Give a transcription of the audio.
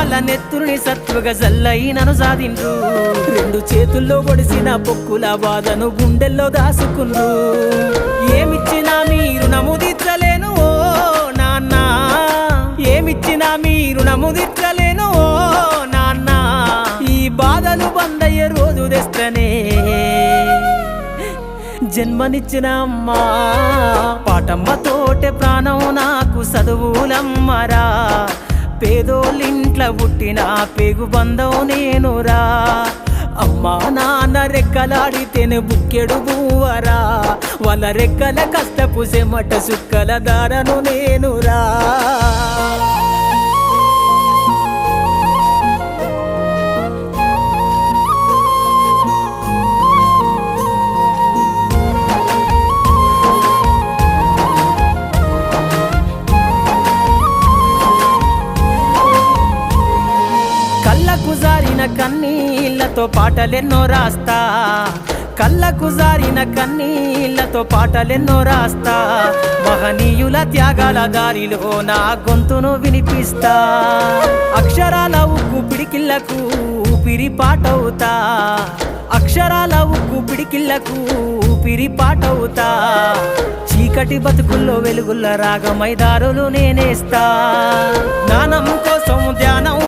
వాళ్ళ నెత్తురుని సత్తుగా జల్లైనను సాధిండ్రు రెండు చేతుల్లో ఒడిసిన పొక్కుల బాధను గుండెల్లో దాసుకుండ్రు ఏమిచ్చినా మీరు నముదిచ్చలేను ఓ నాన్న ఏమిచ్చినా మీరు నముదిచ్చలేను ఓ నాన్న ఈ బాధలు బందయ్యే రోజు తెస్తనే జన్మనిచ్చిన అమ్మా పాటమ్మతోటే ప్రాణం నాకు చదువులమ్మరా పేదోళ్ళింట్ల పుట్టిన పేగు బంధం నేనురా అమ్మా నాన్న రెక్కలాడితేనే బుక్కెడు బూవరా వాళ్ళ రెక్కల కష్టపు సెమట సుక్కల దారను నేనురా కళ్ళకు జారిన కన్నీళ్లతో పాటలెన్నో రాస్తా కళ్ళకు జారిన కన్నీళ్లతో పాటలెన్నో రాస్తా మహనీయుల త్యాగాల దారిలో నా గొంతును వినిపిస్తా అక్షరాల ఉక్కు పిడికిళ్లకు ఊపిరి పాటవుతా అక్షరాల ఉక్కు పిడికిళ్లకు ఊపిరి పాటవుతా చీకటి బతుకుల్లో వెలుగుల్ల రాగమై దారులు నేనేస్తా జ్ఞానం కోసం ధ్యానం